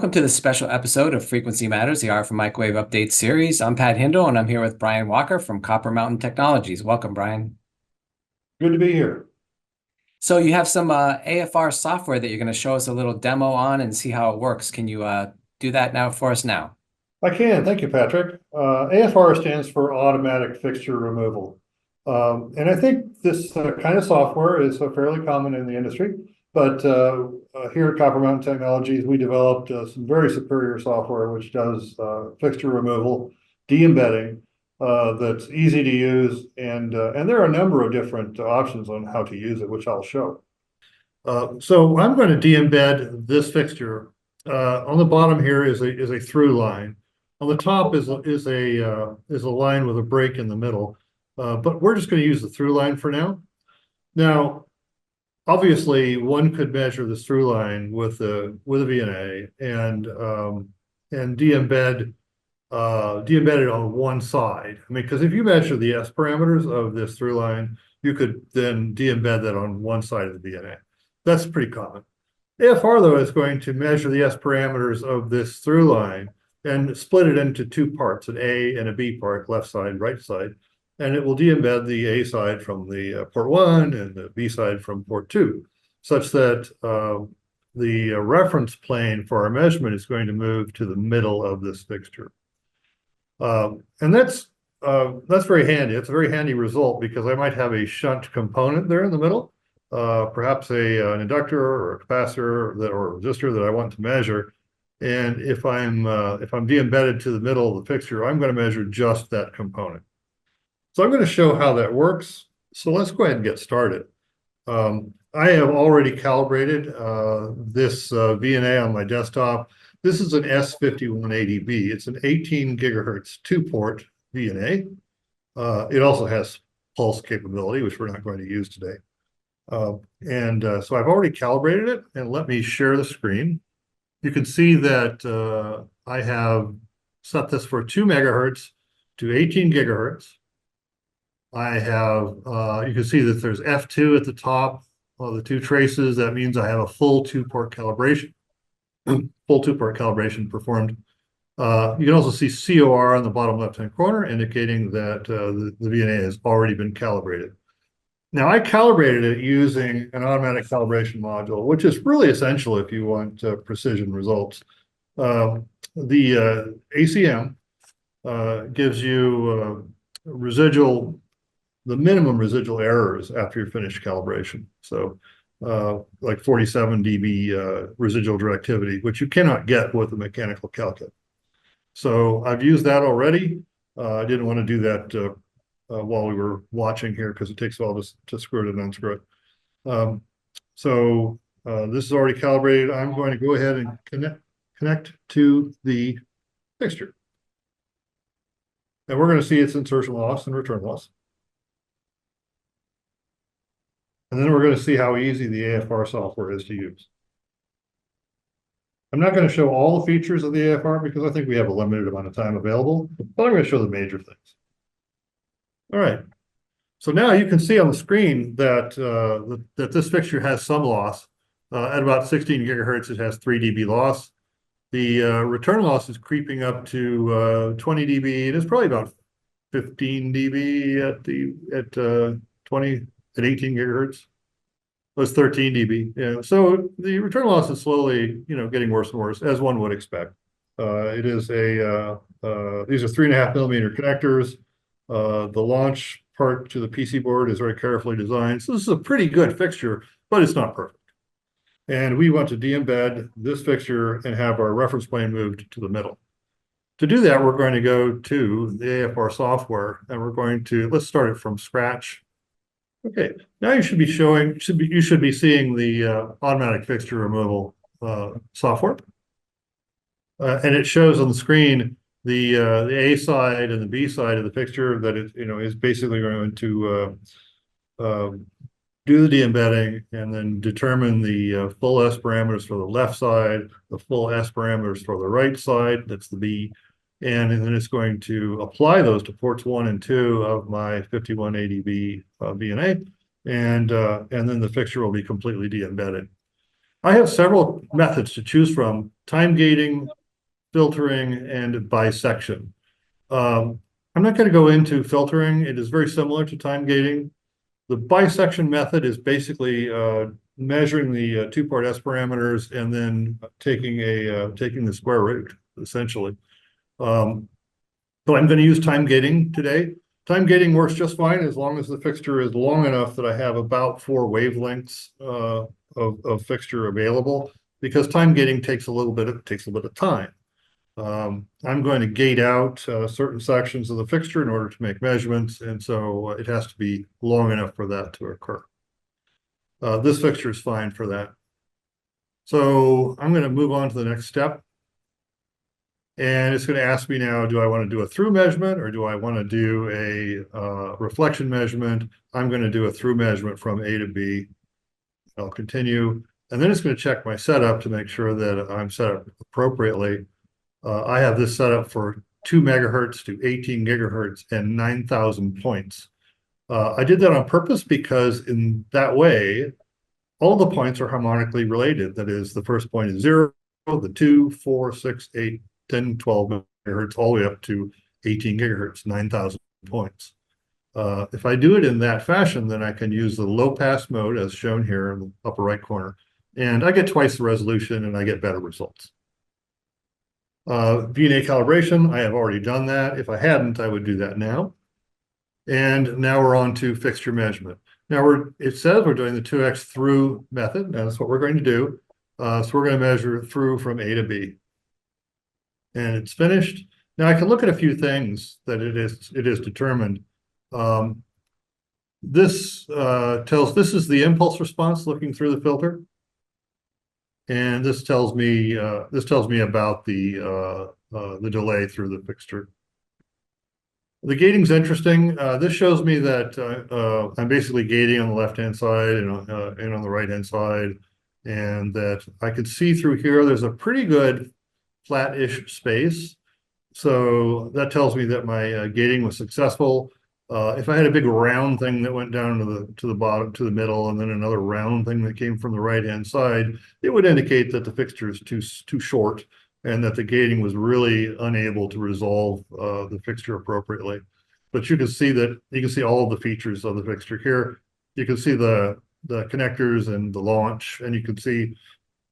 Welcome to this special episode of Frequency Matters, the RF and Microwave Update series. I'm Pat Hindle, and I'm here with Brian Walker from Copper Mountain Technologies. Welcome, Brian. Good to be here. So you have some AFR software that you're going to show us a little demo on and see how it works. Can you do that now for us now? I can. Thank you, Patrick. AFR stands for Automatic Fixture Removal. And I think this kind of software is fairly common in the industry. But here at Copper Mountain Technologies, we developed some very superior software which does fixture removal, de-embedding, that's easy to use. And there are a number of different options on how to use it, which I'll show. So I'm going to de-embed this fixture. On the bottom here is a through line. On the top is a line with a break in the middle, but we're just going to use the through line for now. Now, obviously, one could measure this through line with a VNA and de-embed it on one side. I mean, because if you measure the S parameters of this through line, you could then de-embed that on one side of the VNA. That's pretty common. AFR, though, is going to measure the S parameters of this through line and split it into two parts, an A and a B part, left side, right side. And it will de-embed the A side from the port 1 and the B side from port 2, such that the reference plane for our measurement is going to move to the middle of this fixture. And that's very handy. It's a very handy result because I might have a shunt component there in the middle, perhaps an inductor or a capacitor or a resistor that I want to measure. And if I'm de-embedded to the middle of the fixture, I'm going to measure just that component. So I'm going to show how that works. So let's go ahead and get started. I have already calibrated this VNA on my desktop. This is an S5180B. It's an 18 gigahertz two-port VNA. It also has pulse capability, which we're not going to use today. So I've already calibrated it, and let me share the screen. You can see that I have set this for 2 megahertz to 18 gigahertz. I have, you can see that there's F2 at the top of the two traces. That means I have a full two-port calibration, performed. You can also see COR on the bottom left-hand corner, indicating that the VNA has already been calibrated. Now, I calibrated it using an automatic calibration module, which is really essential if you want precision results. The ACM gives you the minimum residual errors after you finish calibration. So like 47 dB residual directivity, which you cannot get with a mechanical calc kit. So I've used that already. I didn't want to do that while we were watching here because it takes a while to screw it and unscrew it. This is already calibrated. I'm going to go ahead and connect to the fixture. And we're going to see its insertion loss and return loss. And then we're going to see how easy the AFR software is to use. I'm not going to show all the features of the AFR because I think we have a limited amount of time available, but I'm going to show the major things. All right. So now you can see on the screen that that this fixture has some loss. At about 16 gigahertz, it has 3 dB loss. The return loss is creeping up to 20 dB. It is probably about 15 dB at 18 gigahertz. It was 13 dB. Yeah. So the return loss is slowly, getting worse and worse, as one would expect. It is these are 3.5 millimeter connectors. The launch part to the PC board is very carefully designed. So this is a pretty good fixture, but it's not perfect. And we want to de-embed this fixture and have our reference plane moved to the middle. To do that, we're going to go to the AFR software, and we're going to, let's start it from scratch. Okay, now you should be seeing the automatic fixture removal software. And it shows on the screen the A side and the B side of the fixture that it is basically going to do the de-embedding and then determine the full S parameters for the left side, the full S parameters for the right side, that's the B, and then it's going to apply those to ports 1 and 2 of my 5180B VNA, and then the fixture will be completely de-embedded. I have several methods to choose from: time gating, filtering, and bisection. I'm not going to go into filtering. It is very similar to time gating. The bisection method is basically measuring the two-part S parameters and then taking the square root, essentially. So I'm going to use time gating today. Time gating works just fine as long as the fixture is long enough that I have about 4 wavelengths of fixture available, because time gating takes a little bit of time. I'm going to gate out certain sections of the fixture in order to make measurements, and so it has to be long enough for that to occur. This fixture is fine for that. So I'm going to move on to the next step. And it's going to ask me now, do I want to do a through measurement or do I want to do a reflection measurement? I'm going to do a through measurement from A to B. I'll continue. And then it's going to check my setup to make sure that I'm set up appropriately. I have this set up for 2 megahertz to 18 gigahertz and 9,000 points. I did that on purpose because in that way, all the points are harmonically related. That is, the first point is 0, the 2, 4, 6, 8, 10, 12 megahertz, all the way up to 18 gigahertz, 9,000 points. If I do it in that fashion, then I can use the low pass mode as shown here in the upper right corner, and I get twice the resolution and I get better results. VNA calibration, I have already done that. If I hadn't, I would do that now. And now we're on to fixture measurement. Now it says we're doing the 2x through method, and that's what we're going to do. So we're going to measure through from A to B. And it's finished. Now I can look at a few things that it is determined. This is the impulse response looking through the filter. And this tells me about the delay through the fixture. The gating's interesting. This shows me that I'm basically gating on the left-hand side and on the right-hand side, and that I can see through here. There's a pretty good flat-ish space, so that tells me that my gating was successful. If I had a big round thing that went down to the bottom, to the middle, and then another round thing that came from the right-hand side, it would indicate that the fixture is too short and that the gating was really unable to resolve the fixture appropriately. But you can see all of the features of the fixture here. You can see the connectors and the launch, and you can see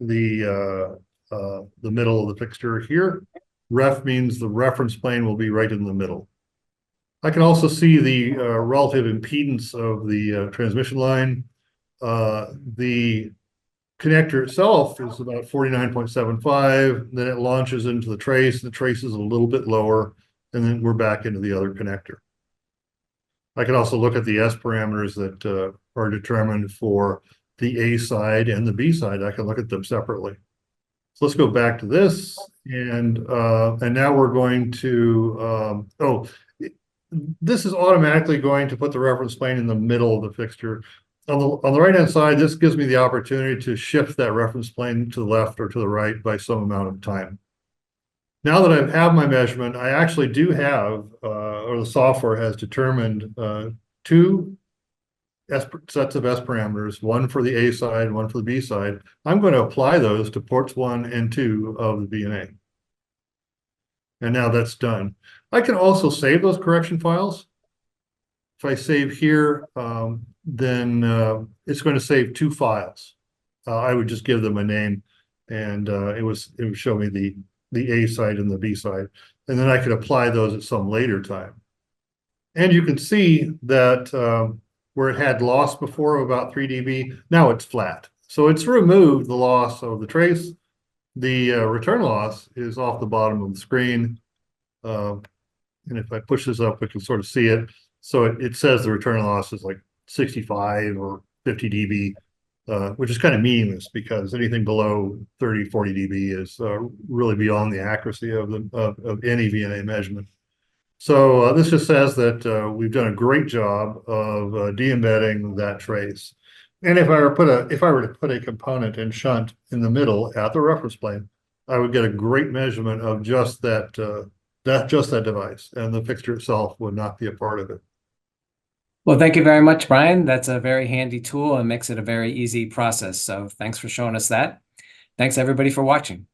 the middle of the fixture here. Ref means the reference plane will be right in the middle. I can also see the relative impedance of the transmission line. The connector itself is about 49.75. Then it launches into the trace. The trace is a little bit lower, and then we're back into the other connector. I can also look at the S parameters that are determined for the A side and the B side. I can look at them separately. So let's go back to this, and now we're going to this is automatically going to put the reference plane in the middle of the fixture. On the right-hand side, this gives me the opportunity to shift that reference plane to the left or to the right by some amount of time. Now that I have my measurement, I actually do have, or the software has determined 2 sets of S parameters, one for the A side, one for the B side. I'm going to apply those to ports 1 and 2 of the VNA. And now that's done. I can also save those correction files. If I save here, then it's going to save 2 files. I would just give them a name, and it would show me the A side and the B side, and then I could apply those at some later time. And you can see that where it had loss before of about 3 dB, now it's flat. So it's removed the loss of the trace. The return loss is off the bottom of the screen. And if I push this up, we can sort of see it. So it says the return loss is like 65 or 50 dB, which is kind of meaningless because anything below 30, 40 dB is really beyond the accuracy of any VNA measurement. So this just says that we've done a great job of de-embedding that trace. And if I were to put a component in shunt in the middle at the reference plane, I would get a great measurement of just that device, and the fixture itself would not be a part of it. Well, thank you very much, Brian. That's a very handy tool and makes it a very easy process. So thanks for showing us that. Thanks everybody for watching.